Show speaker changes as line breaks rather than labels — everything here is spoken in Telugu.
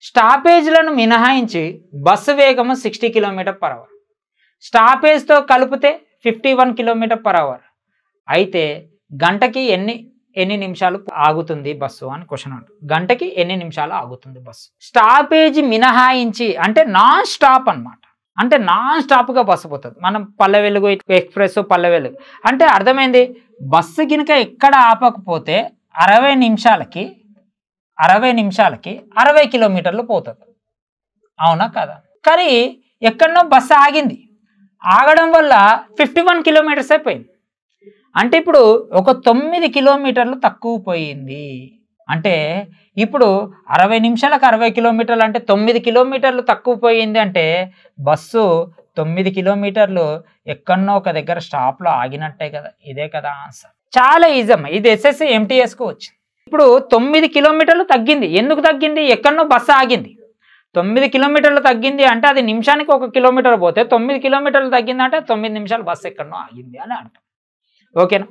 స్టాపేజ్లను మినహాయించి బస్సు వేగము 60 km/h, స్టాపేజ్తో కలిపితే 51 km/h. అయితే గంటకి ఎన్ని నిమిషాలు ఆగుతుంది బస్సు అని క్వశ్చన్ ఉంటుంది. గంటకి ఎన్ని నిమిషాలు ఆగుతుంది బస్సు? స్టాపేజ్ మినహాయించి అంటే నాన్ స్టాప్ అనమాట. అంటే నాన్ స్టాప్గా బస్సు పోతుంది. మనం పల్లె వెలుగు ఎక్స్ప్రెస్, పల్లె వెలుగు అంటే అర్థమైంది. బస్సు గినక ఎక్కడ ఆపకపోతే 60 నిమిషాలకి 60 కిలోమీటర్లు పోతుంది. అవునా కదా? కానీ ఎక్కడనో బస్సు ఆగింది. ఆగడం వల్ల 51 కిలోమీటర్స్ అయిపోయింది. అంటే ఇప్పుడు ఒక 9 కిలోమీటర్లు తక్కువ పోయింది. అంటే ఇప్పుడు 60 నిమిషాలకు 60 కిలోమీటర్లు అంటే 9 కిలోమీటర్లు తక్కువ పోయింది. అంటే బస్సు 9 కిలోమీటర్లు ఎక్కడనో ఒక దగ్గర స్టాప్లో ఆగినట్టే కదా. ఇదే కదా ఆన్సర్. చాలా ఈజీ అమ్మా. ఇది ఎస్ఎస్సి ఎంటీఎస్కు వచ్చింది. ఇప్పుడు 9 కిలోమీటర్లు తగ్గింది. ఎందుకు తగ్గింది? ఎక్కడనో బస్సు ఆగింది. 9 కిలోమీటర్లు తగ్గింది అంటే అది నిమిషానికి 1 కిలోమీటర్ పోతే 9 కిలోమీటర్లు తగ్గింది అంటే 9 నిమిషాలు బస్సు ఎక్కడనో ఆగింది అని అంటాం. ఓకేనా?